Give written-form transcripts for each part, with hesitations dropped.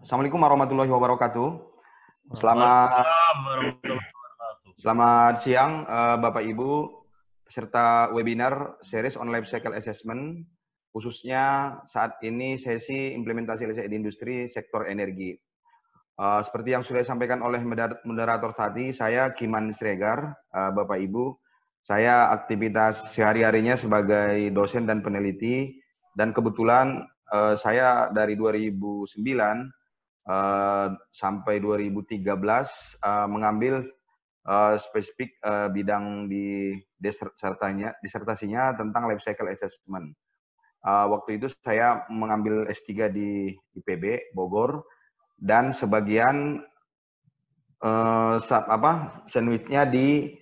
Assalamualaikum warahmatullahi wabarakatuh. Selamat Waalaikumsalam warahmatullahi wabarakatuh. selamat siang, Bapak Ibu peserta webinar series on life cycle assessment, khususnya saat ini sesi implementasi LCE di industri sektor energi. Seperti yang sudah disampaikan oleh moderator tadi, saya Kiman Sregar, Bapak Ibu. Saya aktivitas sehari-harinya sebagai dosen dan peneliti, dan kebetulan saya dari 2009 sampai 2013 mengambil spesifik bidang di disertasinya tentang life cycle assessment. Waktu itu saya mengambil S3 di IPB Bogor, dan sebagian sandwichnya di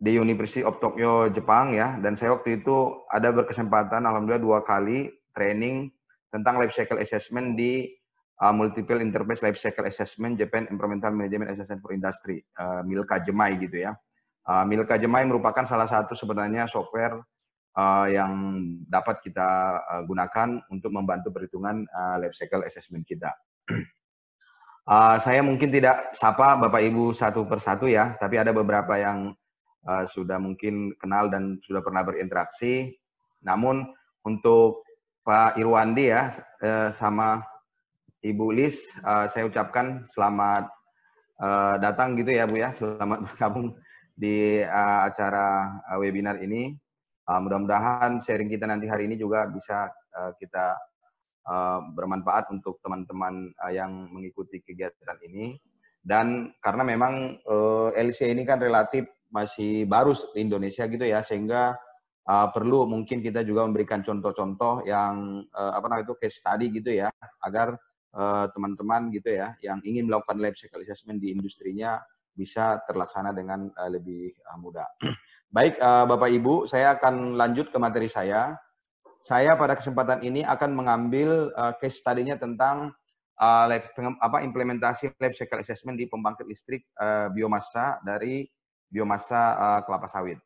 University of Tokyo Jepang ya. Dan saya waktu itu ada berkesempatan alhamdulillah 2 kali training tentang life cycle assessment di Multiple Enterprise Life Cycle Assessment Japan Environmental Management Assessment for Industry, MILCA JEMAI gitu ya. MILCA JEMAI merupakan salah satu sebenarnya software yang dapat kita gunakan untuk membantu perhitungan life cycle assessment kita. Saya mungkin tidak sapa Bapak Ibu satu persatu ya, tapi ada beberapa yang sudah mungkin kenal dan sudah pernah berinteraksi. Namun untuk Pak Irwandi ya, sama Ibu Lis, saya ucapkan selamat datang gitu ya Bu ya, selamat bergabung di acara webinar ini. Mudah-mudahan sharing kita nanti hari ini juga bisa kita bermanfaat untuk teman-teman yang mengikuti kegiatan ini. Dan karena memang LCE ini kan relatif masih baru di Indonesia gitu ya, sehingga perlu mungkin kita juga memberikan contoh-contoh yang case study gitu ya, agar teman-teman gitu ya yang ingin melakukan life cycle assessment di industrinya bisa terlaksana dengan lebih mudah. Baik, Bapak Ibu, saya akan lanjut ke materi saya. Saya pada kesempatan ini akan mengambil case study-nya tentang implementasi life cycle assessment di pembangkit listrik biomasa dari biomasa kelapa sawit.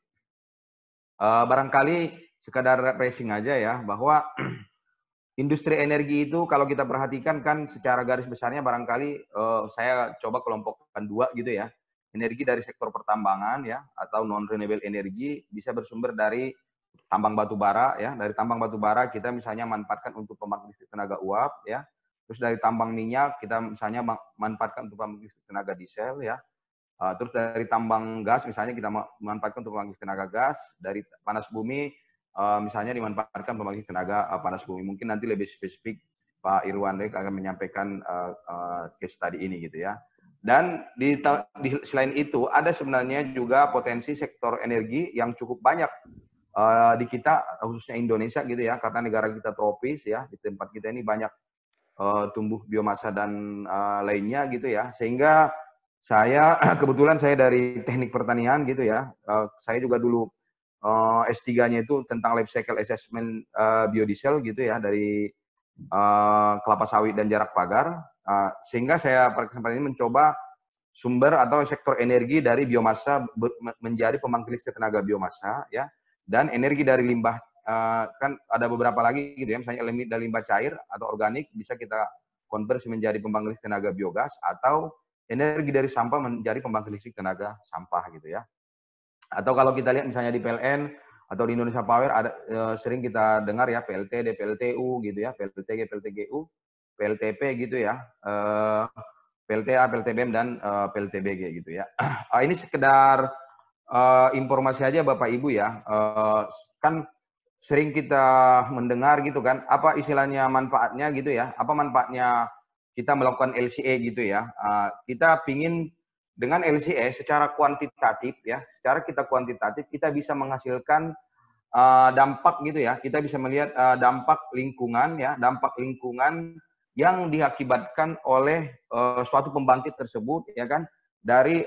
Barangkali sekadar refreshing aja ya, bahwa industri energi itu kalau kita perhatikan kan secara garis besarnya barangkali saya coba kelompokkan 2 gitu ya. Energi dari sektor pertambangan ya, atau non renewable energy, bisa bersumber dari tambang batu bara ya. Dari tambang batu bara kita misalnya manfaatkan untuk pembangkit listrik tenaga uap ya. Terus dari tambang minyak kita misalnya manfaatkan untuk pembangkit listrik tenaga diesel ya. Terus dari tambang gas misalnya kita manfaatkan untuk pembangkit tenaga gas. Dari panas bumi misalnya dimanfaatkan pembangkit tenaga panas bumi. Mungkin nanti lebih spesifik Pak Irwandi akan menyampaikan case study ini gitu ya. Dan selain itu ada sebenarnya juga potensi sektor energi yang cukup banyak di kita, khususnya Indonesia gitu ya, karena negara kita tropis ya, di tempat kita ini banyak tumbuh biomasa dan lainnya gitu ya, sehingga saya kebetulan saya dari teknik pertanian gitu ya, saya juga dulu S3-nya itu tentang life cycle assessment biodiesel gitu ya, dari kelapa sawit dan jarak pagar, sehingga saya pada kesempatan ini mencoba sumber atau sektor energi dari biomasa menjadi pembangkit listrik tenaga biomasa ya, dan energi dari limbah kan ada beberapa lagi gitu ya, misalnya energi dari limbah cair atau organik bisa kita konversi menjadi pembangkit listrik tenaga biogas, atau energi dari sampah menjadi pembangkit listrik tenaga sampah gitu ya. Atau kalau kita lihat misalnya di PLN atau di Indonesia Power ada sering kita dengar ya PLTD, PLTU gitu ya, PLTG, PLTGU, PLTP gitu ya. PLTA, PLTBM, dan PLTBG gitu ya. Ini sekedar informasi aja Bapak Ibu ya. Kan sering kita mendengar gitu kan, apa istilahnya manfaatnya gitu ya, apa manfaatnya kita melakukan LCE gitu ya. Kita pingin dengan LCE secara kuantitatif ya, secara kita kuantitatif kita bisa menghasilkan dampak gitu ya, kita bisa melihat dampak lingkungan ya, dampak lingkungan yang diakibatkan oleh suatu pembangkit tersebut ya kan, dari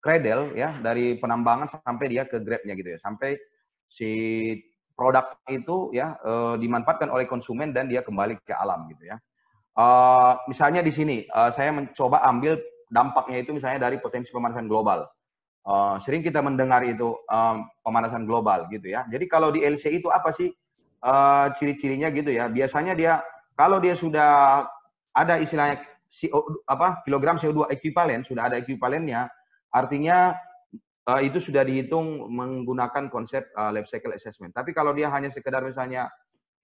cradle ya, dari penambangan sampai dia ke grade-nya gitu ya, sampai si produk itu ya dimanfaatkan oleh konsumen dan dia kembali ke alam gitu ya. Misalnya di sini saya mencoba ambil dampaknya itu misalnya dari potensi pemanasan global. Sering kita mendengar itu pemanasan global gitu ya. Jadi kalau di LC itu apa sih ciri-cirinya gitu ya? Biasanya dia kalau dia sudah ada istilahnya kilogram CO2 ekuivalen, sudah ada ekuivalennya, artinya itu sudah dihitung menggunakan konsep life cycle assessment. Tapi kalau dia hanya sekedar misalnya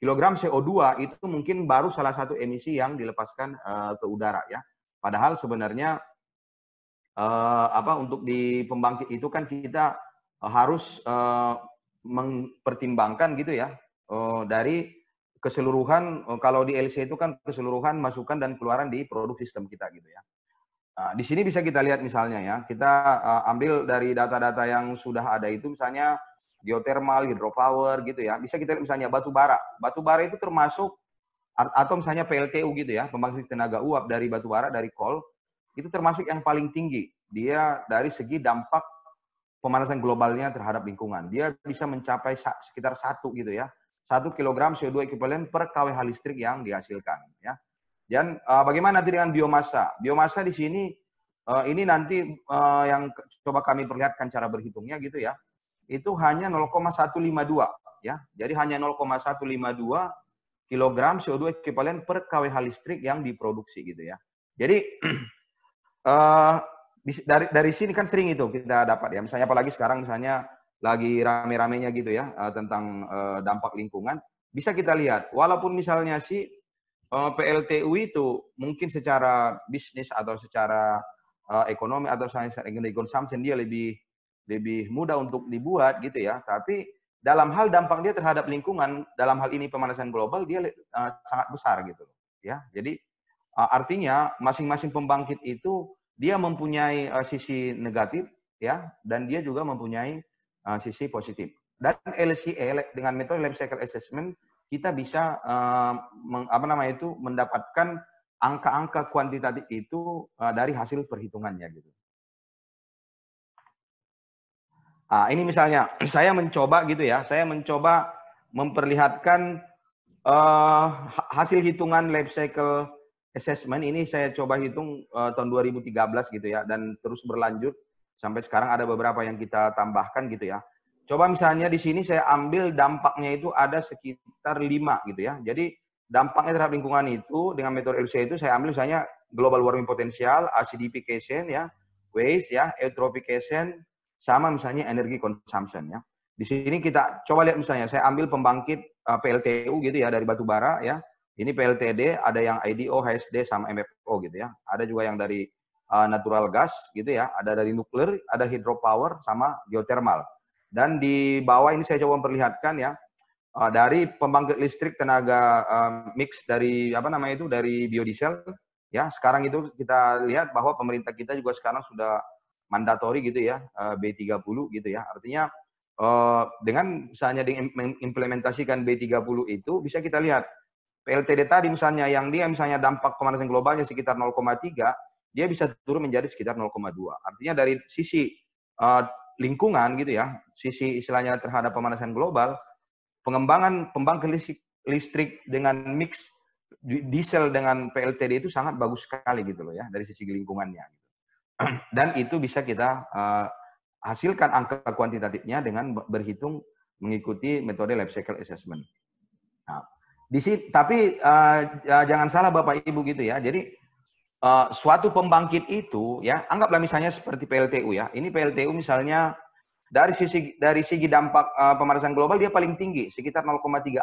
kilogram CO2 itu mungkin baru salah satu emisi yang dilepaskan ke udara ya. Padahal sebenarnya untuk di pembangkit itu kan kita harus mempertimbangkan gitu ya dari keseluruhan kalau di LC itu kan keseluruhan masukan dan keluaran di produk sistem kita gitu ya. Nah, di sini bisa kita lihat misalnya ya, kita ambil dari data-data yang sudah ada itu misalnya geothermal, hydropower gitu ya. Bisa kita lihat misalnya batu bara. Batu bara itu termasuk atau misalnya PLTU gitu ya, pembangkit tenaga uap dari batu bara dari coal itu termasuk yang paling tinggi. Dia dari segi dampak pemanasan globalnya terhadap lingkungan. Dia bisa mencapai sekitar 1 gitu ya. 1 kilogram CO2 ekuivalen per kWh listrik yang dihasilkan ya. Dan bagaimana nanti dengan biomasa? Biomasa di sini ini nanti yang coba kami perlihatkan cara berhitungnya gitu ya. Itu hanya 0,152 ya. Jadi hanya 0,152 kilogram CO2 ekuivalen per kWh listrik yang diproduksi gitu ya. Jadi dari sini kan sering itu kita dapat ya. Misalnya apalagi sekarang misalnya lagi rame-ramenya gitu ya tentang dampak lingkungan. Bisa kita lihat walaupun misalnya sih PLTU itu mungkin secara bisnis atau secara ekonomi atau energy consumption dia lebih mudah untuk dibuat gitu ya. Tapi dalam hal dampak dia terhadap lingkungan, dalam hal ini pemanasan global dia sangat besar gitu ya. Jadi artinya masing-masing pembangkit itu dia mempunyai sisi negatif ya dan dia juga mempunyai sisi positif. Dan LCA dengan metode life cycle assessment kita bisa mendapatkan angka-angka kuantitatif itu dari hasil perhitungannya gitu. Ini misalnya saya mencoba gitu ya, saya mencoba memperlihatkan hasil hitungan life cycle assessment ini saya coba hitung tahun 2013 gitu ya dan terus berlanjut sampai sekarang ada beberapa yang kita tambahkan gitu ya. Coba misalnya di sini saya ambil dampaknya itu ada sekitar 5 gitu ya. Jadi dampaknya terhadap lingkungan itu dengan metode LCA itu saya ambil misalnya global warming potential, acidification ya, waste ya, eutrophication, sama misalnya energy consumption ya. Di sini kita coba lihat misalnya saya ambil pembangkit PLTU gitu ya dari batu bara ya. Ini PLTD, ada yang IDO, HSD sama MFO gitu ya. Ada juga yang dari natural gas gitu ya, ada dari nuklir, ada hydropower sama geothermal. Dan di bawah ini saya coba memperlihatkan ya dari pembangkit listrik tenaga mix dari dari biodiesel ya. Sekarang itu kita lihat bahwa pemerintah kita juga sekarang sudah mandatori gitu ya B30 gitu ya. Artinya dengan misalnya mengimplementasikan B30 itu bisa kita lihat PLTD tadi misalnya yang dia misalnya dampak pemanasan globalnya sekitar 0,3 dia bisa turun menjadi sekitar 0,2. Artinya dari sisi lingkungan gitu ya, sisi istilahnya terhadap pemanasan global, pengembangan pembangkit listrik dengan mix diesel dengan PLTD itu sangat bagus sekali gitu loh ya dari sisi lingkungannya. Dan itu bisa kita hasilkan angka kuantitatifnya dengan berhitung mengikuti metode life cycle assessment. Nah, tapi jangan salah Bapak Ibu gitu ya. Jadi suatu pembangkit itu ya, anggaplah misalnya seperti PLTU ya. Ini PLTU misalnya dari segi dampak pemanasan global dia paling tinggi sekitar 0,34.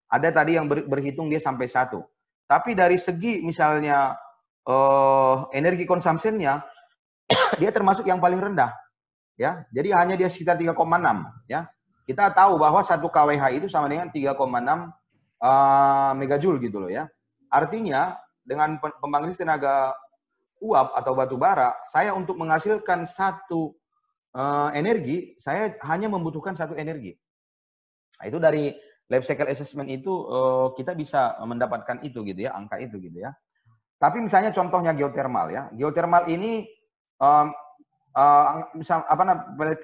Ada tadi yang berhitung dia sampai 1. Tapi dari segi misalnya energi consumption-nya dia termasuk yang paling rendah ya. Jadi hanya dia sekitar 3,6 ya. Kita tahu bahwa 1 kWh itu sama dengan 3,6 megajoule gitu loh ya. Artinya dengan pembangkit tenaga uap atau batu bara, saya untuk menghasilkan satu energi, saya hanya membutuhkan 1 energi. Nah, itu dari life cycle assessment itu kita bisa mendapatkan itu gitu ya, angka itu gitu ya. Tapi misalnya contohnya geothermal ya. Geothermal ini misal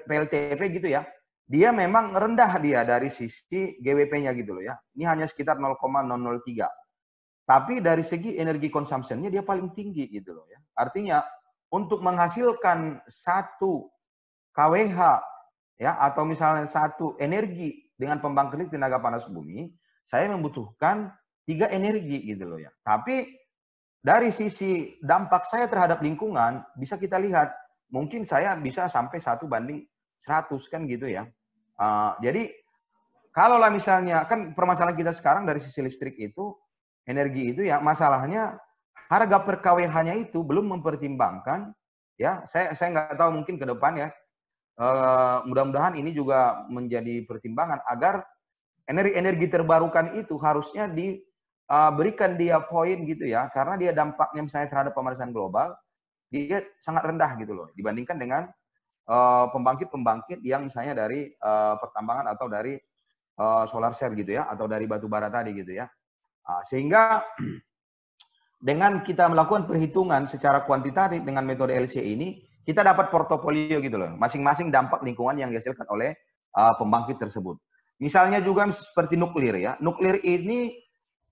PLTP gitu ya. Dia memang rendah dia dari sisi GWP-nya gitu loh ya. Ini hanya sekitar 0,003. Tapi dari segi energi consumption-nya dia paling tinggi gitu loh ya. Artinya untuk menghasilkan 1 kWh ya atau misalnya 1 energi dengan pembangkit tenaga panas bumi, saya membutuhkan 3 energi gitu loh ya. Tapi dari sisi dampak saya terhadap lingkungan, bisa kita lihat, mungkin saya bisa sampai 1:100 kan gitu ya. Jadi, kalaulah misalnya, kan permasalahan kita sekarang dari sisi listrik itu, energi itu ya, masalahnya harga per kWh-nya itu belum mempertimbangkan, ya, saya nggak tahu mungkin ke depan ya, mudah-mudahan ini juga menjadi pertimbangan agar energi terbarukan itu harusnya diberikan dia poin gitu ya, karena dia dampaknya misalnya terhadap pemanasan global, dia sangat rendah gitu loh, dibandingkan dengan pembangkit-pembangkit yang misalnya dari pertambangan atau dari solar cell gitu ya, atau dari batu bara tadi gitu ya. Sehingga dengan kita melakukan perhitungan secara kuantitatif dengan metode LC ini, kita dapat portofolio gitu loh, masing-masing dampak lingkungan yang dihasilkan oleh pembangkit tersebut. Misalnya juga seperti nuklir ya. Nuklir ini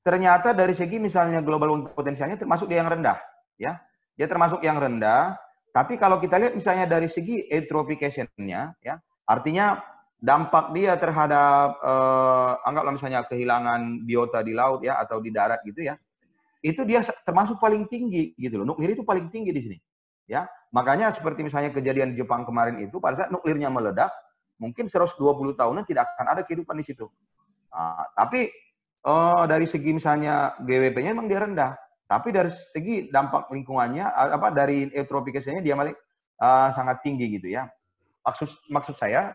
ternyata dari segi misalnya global potensialnya termasuk dia yang rendah ya. Dia termasuk yang rendah, tapi kalau kita lihat misalnya dari segi eutrophication-nya ya, artinya dampak dia terhadap anggaplah misalnya kehilangan biota di laut ya atau di darat gitu ya. Itu dia termasuk paling tinggi gitu loh. Nuklir itu paling tinggi di sini. Ya, makanya seperti misalnya kejadian di Jepang kemarin itu pada saat nuklirnya meledak, mungkin 120 tahunan tidak akan ada kehidupan di situ. Tapi dari segi misalnya GWP-nya memang dia rendah, tapi dari segi dampak lingkungannya dari eutrofikasinya dia malah sangat tinggi gitu ya. Maksud saya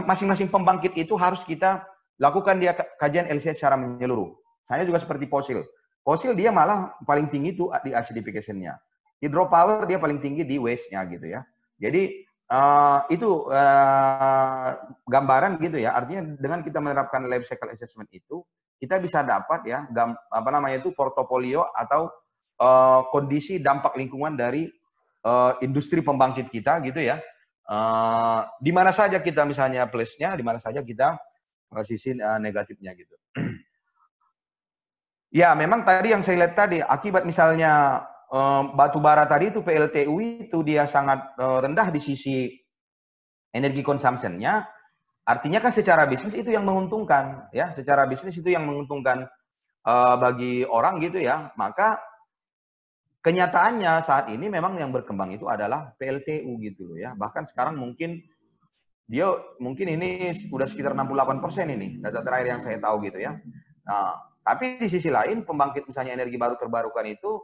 masing-masing pembangkit itu harus kita lakukan dia kajian LCA secara menyeluruh. Saya juga seperti fosil. Fosil dia malah paling tinggi itu di acidification-nya. Hydropower dia paling tinggi di waste-nya gitu ya. Jadi itu gambaran gitu ya. Artinya dengan kita menerapkan life cycle assessment itu, kita bisa dapat ya portofolio atau kondisi dampak lingkungan dari industri pembangkit kita gitu ya. Di mana saja kita misalnya plusnya, di mana saja kita sisi negatifnya gitu. Ya, memang tadi yang saya lihat tadi, akibat misalnya batu bara tadi itu PLTU itu dia sangat rendah di sisi energi consumption-nya, artinya kan secara bisnis itu yang menguntungkan, ya, secara bisnis itu yang menguntungkan bagi orang gitu ya. Maka kenyataannya saat ini memang yang berkembang itu adalah PLTU gitu loh ya. Bahkan sekarang mungkin ini sudah sekitar 68% ini data terakhir yang saya tahu gitu ya. Nah, tapi di sisi lain pembangkit misalnya energi baru terbarukan itu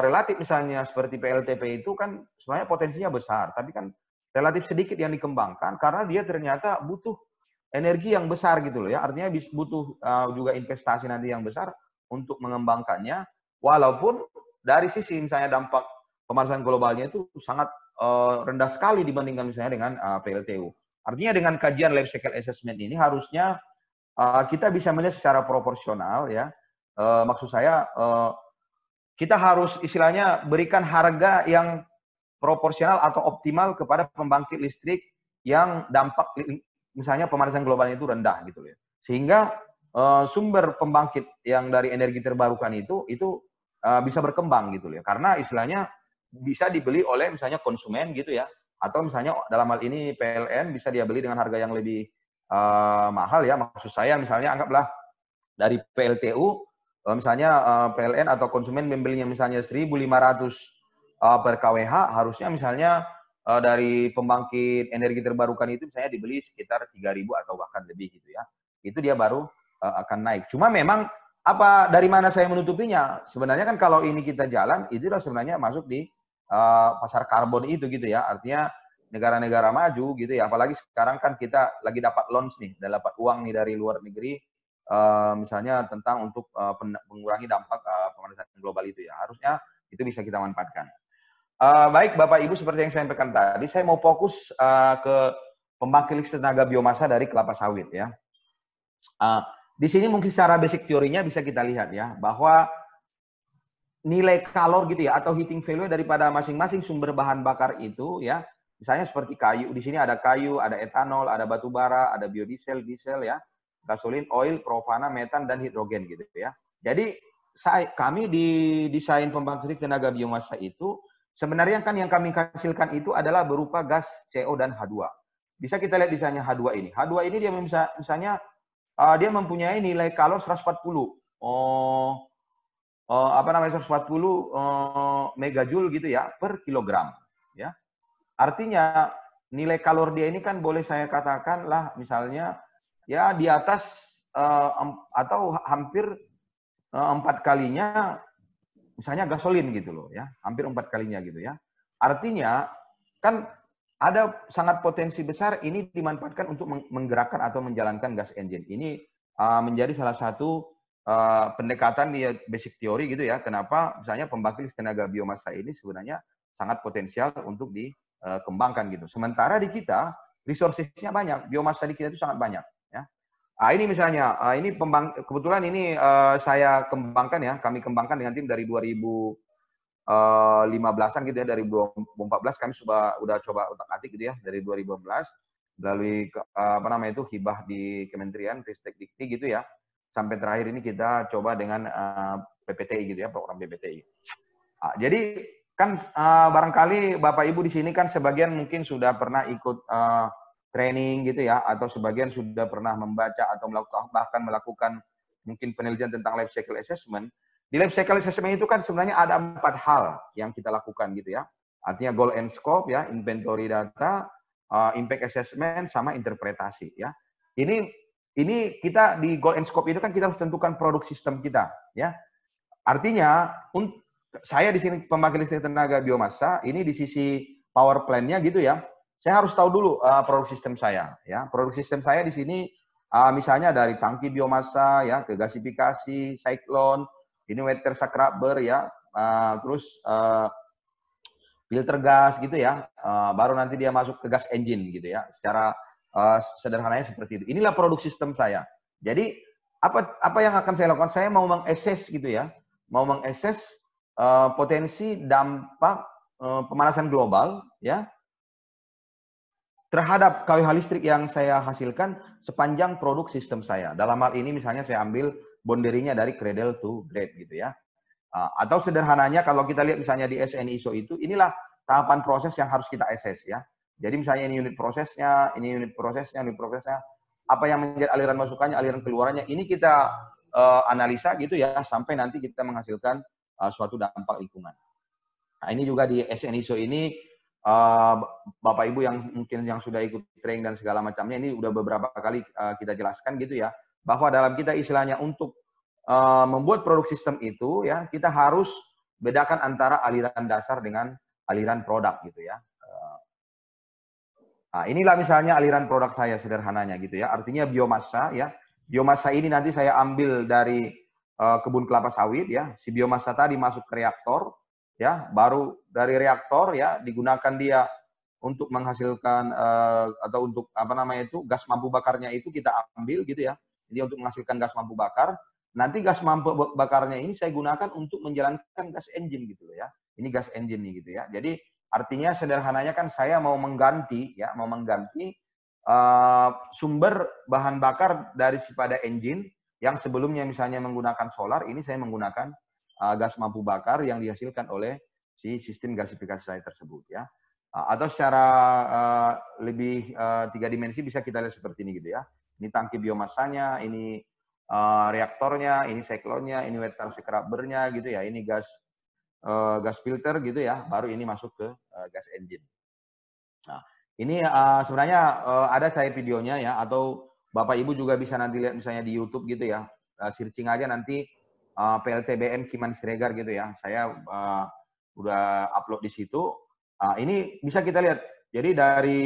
relatif misalnya seperti PLTP itu kan sebenarnya potensinya besar, tapi kan relatif sedikit yang dikembangkan karena dia ternyata butuh energi yang besar gitu loh ya. Artinya butuh juga investasi nanti yang besar untuk mengembangkannya, walaupun dari sisi misalnya dampak pemanasan globalnya itu sangat rendah sekali dibandingkan misalnya dengan PLTU. Artinya dengan kajian life cycle assessment ini harusnya kita bisa melihat secara proporsional ya. Maksud saya kita harus istilahnya berikan harga yang proporsional atau optimal kepada pembangkit listrik yang dampak misalnya pemanasan globalnya itu rendah gitu ya. Sehingga sumber pembangkit yang dari energi terbarukan itu bisa berkembang gitu ya. Karena istilahnya bisa dibeli oleh misalnya konsumen gitu ya, atau misalnya dalam hal ini PLN bisa dia beli dengan harga yang lebih mahal ya. Maksud saya misalnya anggaplah dari PLTU misalnya PLN atau konsumen membelinya misalnya 1.500 per kWh, harusnya misalnya dari pembangkit energi terbarukan itu misalnya dibeli sekitar 3.000 atau bahkan lebih gitu ya. Itu dia baru akan naik. Cuma memang dari mana saya menutupinya? Sebenarnya kan kalau ini kita jalan, itu sudah sebenarnya masuk di pasar karbon itu gitu ya. Artinya negara-negara maju gitu ya. Apalagi sekarang kan kita lagi dapat loans nih, dapat uang nih dari luar negeri, misalnya tentang untuk mengurangi dampak pemanasan global itu ya. Harusnya itu bisa kita manfaatkan. Baik Bapak Ibu, seperti yang saya sampaikan tadi, saya mau fokus ke pembangkit listrik tenaga biomasa dari kelapa sawit ya. Di sini mungkin secara basic teorinya bisa kita lihat ya, bahwa nilai kalor gitu ya, atau heating value daripada masing-masing sumber bahan bakar itu ya, misalnya seperti kayu, di sini ada kayu, ada etanol, ada batu bara, ada biodiesel, diesel ya, gasolin, oil, propana, metan, dan hidrogen gitu ya. Jadi kami di desain pembangkit tenaga biomasa itu, sebenarnya kan yang kami hasilkan itu adalah berupa gas CO dan H2. Bisa kita lihat desainnya H2 ini. H2 ini dia misalnya dia mempunyai nilai kalor 140. apa namanya 140 megajoule gitu ya per kilogram ya. Artinya nilai kalori dia ini kan boleh saya katakan lah misalnya ya di atas atau hampir 4 kalinya misalnya gasolin gitu loh ya, hampir 4 kalinya gitu ya. Artinya kan ada sangat potensi besar ini dimanfaatkan untuk menggerakkan atau menjalankan gas engine. Ini menjadi salah satu pendekatan di basic teori gitu ya. Kenapa misalnya pembangkit tenaga biomasa ini sebenarnya sangat potensial untuk dikembangkan gitu. Sementara di kita resources-nya banyak, biomasa di kita itu sangat banyak ya. Ini misalnya, ini kebetulan ini saya kembangkan ya, kami kembangkan dengan tim dari 2015-an gitu ya, dari 2014 kami udah coba utak-atik gitu ya, dari 2015 melalui apa namanya itu hibah di Kementerian Ristek Dikti gitu ya, sampai terakhir ini kita coba dengan PPTI gitu ya, program PPTI. Jadi kan barangkali Bapak Ibu di sini kan sebagian mungkin sudah pernah ikut training gitu ya, atau sebagian sudah pernah membaca atau bahkan melakukan mungkin penelitian tentang life cycle assessment. Di life cycle assessment itu kan sebenarnya ada 4 hal yang kita lakukan gitu ya. Artinya goal and scope ya, inventory data, impact assessment, sama interpretasi ya. Ini kita di goal and scope itu kan kita harus tentukan produk sistem kita ya. Artinya saya di sini pembangkit listrik tenaga biomasa, ini di sisi power plant-nya gitu ya. Saya harus tahu dulu produk sistem saya ya. Produk sistem saya di sini misalnya dari tangki biomasa ya, ke gasifikasi, cyclone, ini water scrubber ya, terus filter gas gitu ya. Baru nanti dia masuk ke gas engine gitu ya. Secara sederhananya seperti itu. Inilah produk sistem saya. Jadi apa yang akan saya lakukan? Saya mau mengakses gitu ya. Mau mengakses potensi dampak pemanasan global ya terhadap KWH listrik yang saya hasilkan sepanjang produk sistem saya. Dalam hal ini misalnya saya ambil boundary-nya dari cradle to grave gitu ya. Atau sederhananya kalau kita lihat misalnya di SNI ISO itu, inilah tahapan proses yang harus kita assess ya. Jadi misalnya ini unit prosesnya, ini unit prosesnya, apa yang menjadi aliran masukannya, aliran keluarannya, ini kita analisa gitu ya, sampai nanti kita menghasilkan suatu dampak lingkungan. Nah ini juga di SNI ISO ini, Bapak Ibu yang mungkin yang sudah ikut training dan segala macamnya, ini udah beberapa kali kita jelaskan gitu ya, bahwa dalam kita istilahnya untuk membuat produk sistem itu ya, kita harus bedakan antara aliran dasar dengan aliran produk gitu ya. Nah, inilah misalnya aliran produk saya sederhananya gitu ya. Artinya biomasa ya. Biomasa ini nanti saya ambil dari kebun kelapa sawit ya. Si biomasa tadi masuk ke reaktor ya, baru dari reaktor ya digunakan dia untuk menghasilkan atau untuk apa namanya itu gas mampu bakarnya itu kita ambil gitu ya. Jadi untuk menghasilkan gas mampu bakar, nanti gas mampu bakarnya ini saya gunakan untuk menjalankan gas engine gitu ya. Ini gas engine nih gitu ya. Jadi artinya sederhananya kan saya mau mengganti ya, mau mengganti sumber bahan bakar daripada engine yang sebelumnya misalnya menggunakan solar, ini saya menggunakan gas mampu bakar yang dihasilkan oleh si sistem gasifikasi saya tersebut ya. Atau secara lebih 3 dimensi bisa kita lihat seperti ini gitu ya. Ini tangki biomasanya, ini reaktornya, ini cyclone-nya, ini water scrubber-nya gitu ya. Ini gas filter gitu ya, baru ini masuk ke gas engine. Nah, ini sebenarnya ada saya videonya ya, atau Bapak Ibu juga bisa nanti lihat misalnya di YouTube gitu ya, searching aja nanti PLTBM Kiman Siregar gitu ya, saya udah upload di situ. Ini bisa kita lihat, jadi dari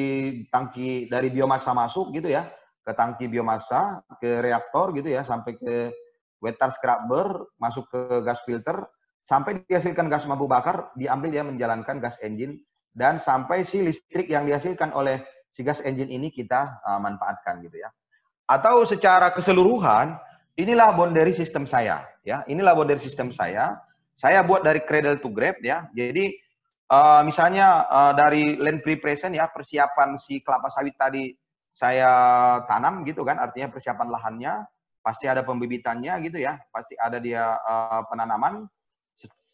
tangki, dari biomasa masuk gitu ya, ke tangki biomasa, ke reaktor gitu ya, sampai ke water scrubber, masuk ke gas filter, sampai dihasilkan gas mampu bakar, diambil dia menjalankan gas engine, dan sampai si listrik yang dihasilkan oleh si gas engine ini kita manfaatkan gitu ya. Atau secara keseluruhan, inilah boundary system saya ya. Inilah boundary system saya. Saya buat dari cradle to grave ya. Jadi misalnya dari land preparation ya, persiapan si kelapa sawit tadi saya tanam gitu kan, artinya persiapan lahannya, pasti ada pembibitannya gitu ya, pasti ada dia penanaman.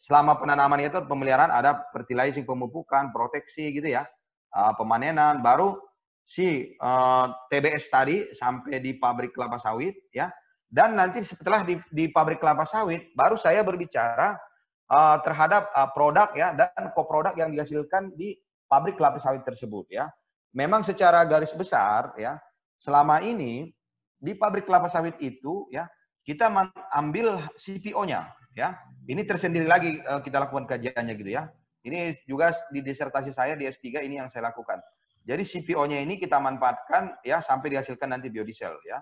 Selama penanaman itu pemeliharaan ada fertilizing, pemupukan, proteksi gitu ya, pemanenan, baru si TBS tadi sampai di pabrik kelapa sawit ya, Dan nanti setelah di pabrik kelapa sawit, baru saya berbicara terhadap produk ya dan koproduk yang dihasilkan di pabrik kelapa sawit tersebut ya. Memang secara garis besar ya, selama ini di pabrik kelapa sawit itu ya kita ambil CPO-nya ya. Ini tersendiri lagi kita lakukan kajiannya gitu ya. Ini juga di disertasi saya di S3 ini yang saya lakukan. Jadi CPO-nya ini kita manfaatkan ya sampai dihasilkan nanti biodiesel ya.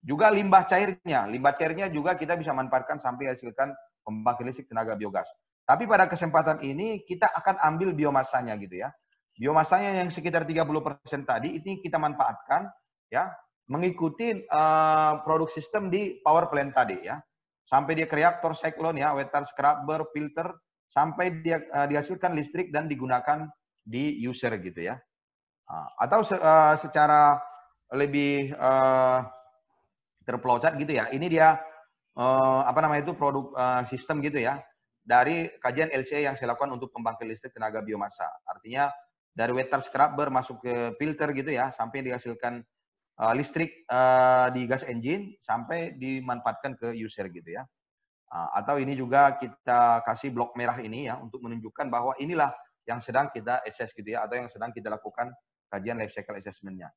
Juga limbah cairnya juga kita bisa manfaatkan sampai hasilkan pembangkit listrik tenaga biogas. Tapi pada kesempatan ini kita akan ambil biomasanya gitu ya. Biomasanya yang sekitar 30% tadi ini kita manfaatkan ya mengikuti produk sistem di power plant tadi ya. Sampai dia ke reaktor siklon ya, water scrubber, filter sampai dia dihasilkan listrik dan digunakan di user gitu ya. Atau secara lebih terpelocet gitu ya. Ini dia apa namanya itu produk sistem gitu ya dari kajian LCA yang saya lakukan untuk pembangkit listrik tenaga biomasa. Artinya dari water scrubber masuk ke filter gitu ya sampai dihasilkan listrik di gas engine sampai dimanfaatkan ke user gitu ya. Atau ini juga kita kasih blok merah ini ya untuk menunjukkan bahwa inilah yang sedang kita assess gitu ya atau yang sedang kita lakukan kajian life cycle assessment-nya.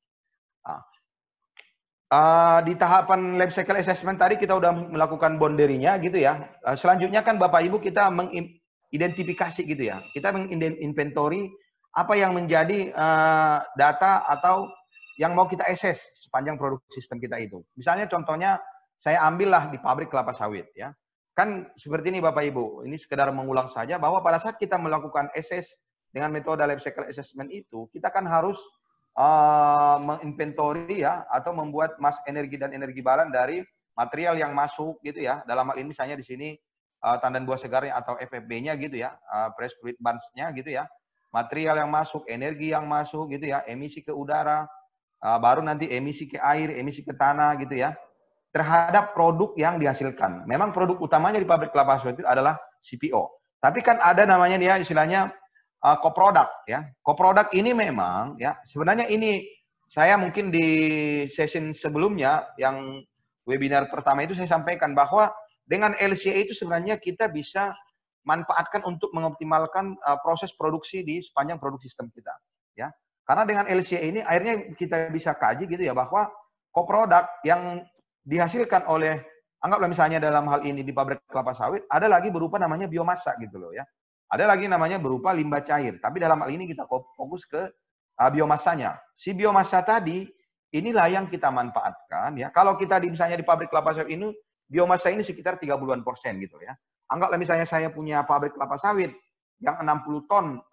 Di tahapan life cycle assessment tadi kita udah melakukan boundary-nya gitu ya. Selanjutnya kan Bapak Ibu kita mengidentifikasi gitu ya. Kita menginventory apa yang menjadi data atau yang mau kita assess sepanjang produk sistem kita itu. Misalnya contohnya saya ambillah di pabrik kelapa sawit ya. Kan seperti ini Bapak Ibu, ini sekedar mengulang saja bahwa pada saat kita melakukan assess dengan metode life cycle assessment itu, kita kan harus menginventory ya atau membuat mass energi dan energi balan dari material yang masuk gitu ya. Dalam hal ini misalnya di sini tandan buah segarnya atau FFB-nya gitu ya, fresh fruit bunch-nya gitu ya. Material yang masuk, energi yang masuk gitu ya, emisi ke udara, baru nanti emisi ke air, emisi ke tanah gitu ya. Terhadap produk yang dihasilkan. Memang produk utamanya di pabrik kelapa sawit itu adalah CPO. Tapi kan ada namanya dia istilahnya koproduk ya. Koproduk ini memang ya sebenarnya ini saya mungkin di session sebelumnya yang webinar pertama itu saya sampaikan bahwa dengan LCA itu sebenarnya kita bisa manfaatkan untuk mengoptimalkan proses produksi di sepanjang produk sistem kita ya. Karena dengan LCA ini akhirnya kita bisa kaji gitu ya bahwa koproduk yang dihasilkan oleh anggaplah misalnya dalam hal ini di pabrik kelapa sawit ada lagi berupa namanya biomasa gitu loh ya. Ada lagi namanya berupa limbah cair, tapi dalam hal ini kita fokus ke biomasanya. Si biomasa tadi, inilah yang kita manfaatkan ya. Kalau kita misalnya di pabrik kelapa sawit ini, biomasa ini sekitar 30-an% gitu ya. Anggaplah misalnya saya punya pabrik kelapa sawit yang 60 ton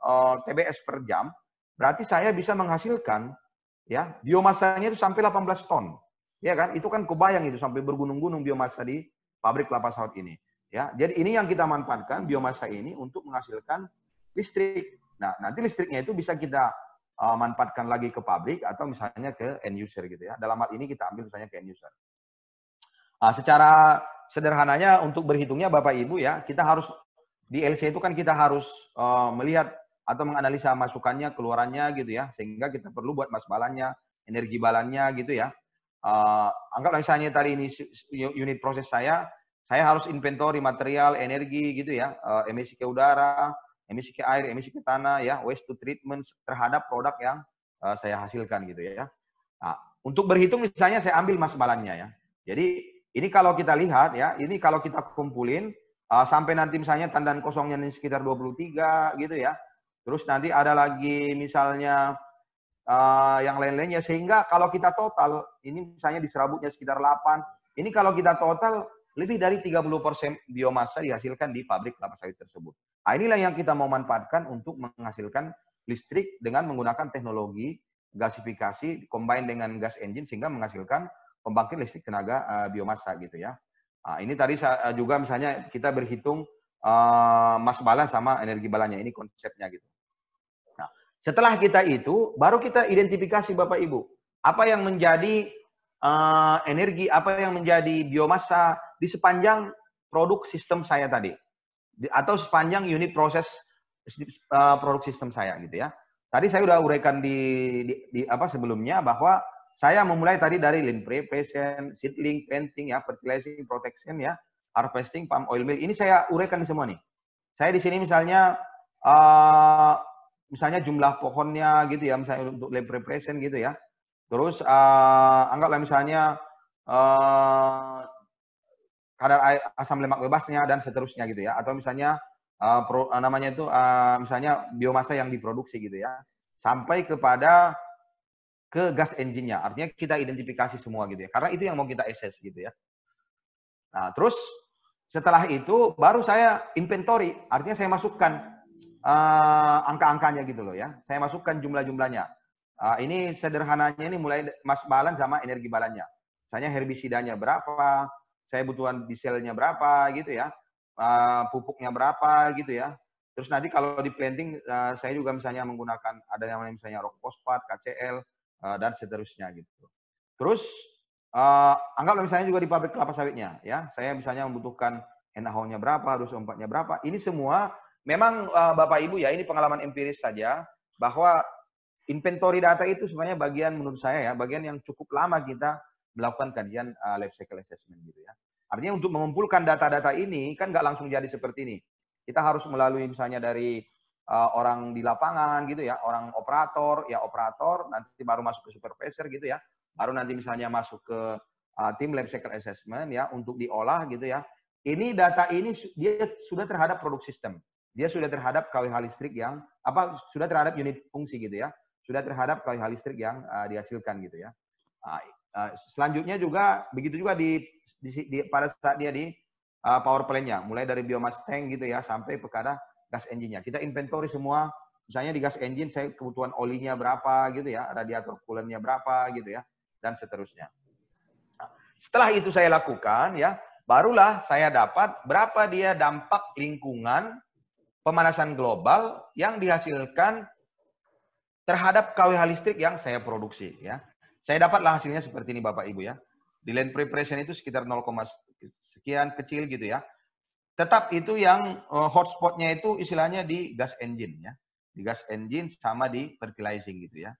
TBS per jam, berarti saya bisa menghasilkan ya biomasanya itu sampai 18 ton. Ya kan? Itu kan kebayang itu sampai bergunung-gunung biomasa di pabrik kelapa sawit ini. Ya, jadi ini yang kita manfaatkan biomasa ini untuk menghasilkan listrik. Nah, nanti listriknya itu bisa kita manfaatkan lagi ke pabrik atau misalnya ke end user gitu ya. Dalam hal ini kita ambil misalnya ke end user. Secara sederhananya untuk berhitungnya Bapak Ibu ya, kita harus di LC itu kan kita harus melihat atau menganalisa masukannya, keluarannya gitu ya, sehingga kita perlu buat mas balannya, energi balannya gitu ya. Anggaplah misalnya tadi ini unit proses saya harus inventory material, energi gitu ya, emisi ke udara, emisi ke air, emisi ke tanah ya, waste to treatment terhadap produk yang saya hasilkan gitu ya. Nah, untuk berhitung misalnya saya ambil mas balannya ya. Jadi ini kalau kita lihat ya, ini kalau kita kumpulin sampai nanti misalnya tandan kosongnya ini sekitar 23 gitu ya. Terus nanti ada lagi misalnya yang lain-lainnya sehingga kalau kita total ini misalnya di serabutnya sekitar 8, ini kalau kita total lebih dari 30% biomasa dihasilkan di pabrik kelapa sawit tersebut. Nah, inilah yang kita mau manfaatkan untuk menghasilkan listrik dengan menggunakan teknologi gasifikasi combine dengan gas engine sehingga menghasilkan pembangkit listrik tenaga biomasa gitu ya. Nah, ini tadi juga misalnya kita berhitung mass balance sama energi balannya, ini konsepnya gitu. Nah, setelah kita itu baru kita identifikasi Bapak Ibu apa yang menjadi energi, apa yang menjadi biomasa di sepanjang produk sistem saya tadi, atau sepanjang unit proses produk sistem saya gitu ya. Tadi saya udah uraikan di apa sebelumnya bahwa saya memulai tadi dari lean preparation, seedling, planting, ya, fertilizing, protection, ya, harvesting, palm oil mill. Ini saya uraikan semua nih. Saya di sini misalnya jumlah pohonnya gitu ya, misalnya untuk lean preparation gitu ya. Terus anggaplah misalnya kadar asam lemak bebasnya dan seterusnya gitu ya, atau misalnya namanya itu misalnya biomasa yang diproduksi gitu ya, sampai kepada ke gas engine-nya. Artinya kita identifikasi semua gitu ya, karena itu yang mau kita assess gitu ya. Nah, terus setelah itu baru saya inventory, artinya saya masukkan angka-angkanya gitu loh ya. Saya masukkan jumlah-jumlahnya. Ini sederhananya ini mulai mass balance sama energi balannya. Misalnya herbisidanya berapa, saya butuhan dieselnya berapa gitu ya, pupuknya berapa gitu ya. Terus nanti kalau di planting saya juga misalnya menggunakan ada yang namanya misalnya rock fosfat, KCl dan seterusnya gitu. Terus anggaplah misalnya juga di pabrik kelapa sawitnya ya, saya misalnya membutuhkan NaOH-nya berapa, harus ompatnya berapa. Ini semua memang Bapak Ibu ya, ini pengalaman empiris saja bahwa inventory data itu sebenarnya bagian menurut saya ya, bagian yang cukup lama kita melakukan kajian life cycle assessment gitu ya. Artinya untuk mengumpulkan data-data ini kan nggak langsung jadi seperti ini. Kita harus melalui misalnya dari orang di lapangan gitu ya, orang operator, ya operator, nanti baru masuk ke supervisor gitu ya, baru nanti misalnya masuk ke tim life cycle assessment ya untuk diolah gitu ya. Ini data ini dia sudah terhadap produk sistem, dia sudah terhadap KWH listrik yang sudah terhadap unit fungsi gitu ya, sudah terhadap KWH listrik yang dihasilkan gitu ya. Selanjutnya juga begitu juga pada saat dia di power plant-nya, mulai dari biomass tank gitu ya sampai kepada gas engine-nya. Kita inventory semua, misalnya di gas engine saya kebutuhan olinya berapa gitu ya, radiator coolant-nya berapa gitu ya, dan seterusnya. Nah, setelah itu saya lakukan ya, barulah saya dapat berapa dia dampak lingkungan pemanasan global yang dihasilkan terhadap KWH listrik yang saya produksi ya. Saya dapatlah hasilnya seperti ini Bapak Ibu ya. Di land preparation itu sekitar 0, sekian kecil gitu ya. Tetap itu yang hotspotnya itu istilahnya di gas engine ya. Di gas engine sama di fertilizing gitu ya.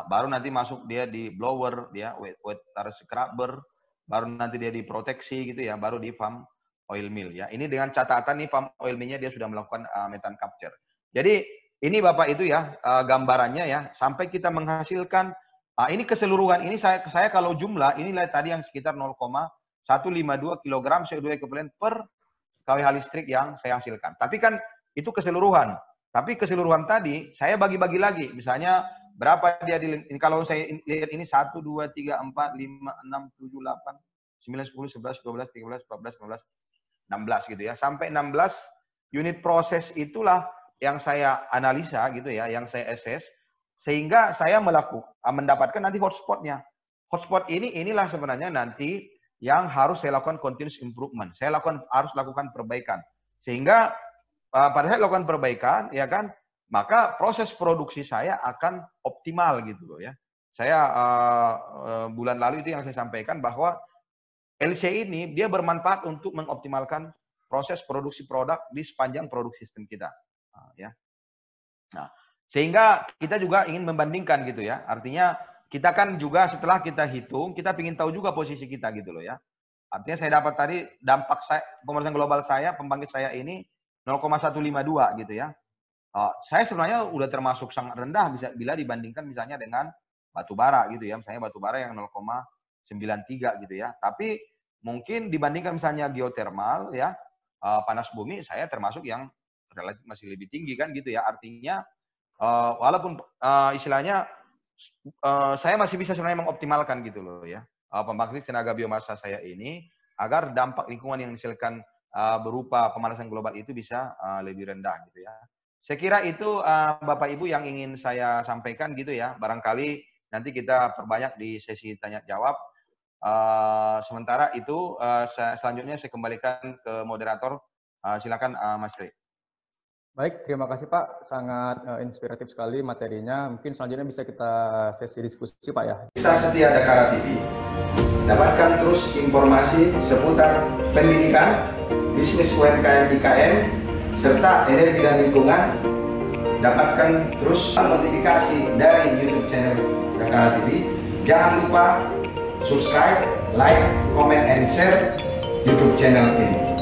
Baru nanti masuk dia di blower, dia water scrubber, baru nanti dia di proteksi gitu ya, baru di palm oil mill ya. Ini dengan catatan nih palm oil mill-nya dia sudah melakukan methane capture. Jadi ini Bapak itu ya gambarannya ya, sampai kita menghasilkan ini keseluruhan ini saya kalau jumlah ini tadi yang sekitar 0,152 kg CO2 equivalent per KWH listrik yang saya hasilkan. Tapi kan itu keseluruhan. Tapi keseluruhan tadi saya bagi-bagi lagi. Misalnya berapa dia ini kalau saya lihat ini 1 2 3 4 5 6 7 8 9 10 11 12 13 14 15 16 gitu ya. Sampai 16 unit proses itulah yang saya analisa gitu ya, yang saya assess sehingga saya mendapatkan nanti hotspotnya. Hotspot inilah sebenarnya nanti yang harus saya lakukan continuous improvement. Saya harus lakukan perbaikan. Sehingga pada saat lakukan perbaikan, ya kan, maka proses produksi saya akan optimal gitu loh ya. Saya bulan lalu itu yang saya sampaikan bahwa LC ini dia bermanfaat untuk mengoptimalkan proses produksi produk di sepanjang produksi sistem kita. Ya. Nah, sehingga kita juga ingin membandingkan gitu ya. Artinya kita kan juga setelah kita hitung, kita ingin tahu juga posisi kita gitu loh ya. Artinya saya dapat tadi dampak pemanasan global saya, pembangkit saya ini 0,152 gitu ya. Saya sebenarnya udah termasuk sangat rendah bila dibandingkan misalnya dengan batu bara gitu ya. Misalnya batu bara yang 0,93 gitu ya. Tapi mungkin dibandingkan misalnya geotermal ya, panas bumi, saya termasuk yang relatif masih lebih tinggi kan gitu ya. Artinya walaupun istilahnya saya masih bisa sebenarnya mengoptimalkan gitu loh ya pembangkit tenaga biomasa saya ini agar dampak lingkungan yang dihasilkan berupa pemanasan global itu bisa lebih rendah gitu ya. Saya kira itu Bapak Ibu yang ingin saya sampaikan gitu ya. Barangkali nanti kita perbanyak di sesi tanya jawab. Sementara itu selanjutnya saya kembalikan ke moderator. Silakan Mas Tri. Baik, terima kasih Pak. Sangat inspiratif sekali materinya. Mungkin selanjutnya bisa kita sesi diskusi Pak ya. Bisa setia Dakara TV. Dapatkan terus informasi seputar pendidikan, bisnis UMKM IKM, serta energi dan lingkungan. Dapatkan terus notifikasi dari YouTube channel Dakara TV Jangan lupa subscribe, like, comment, and share YouTube channel ini.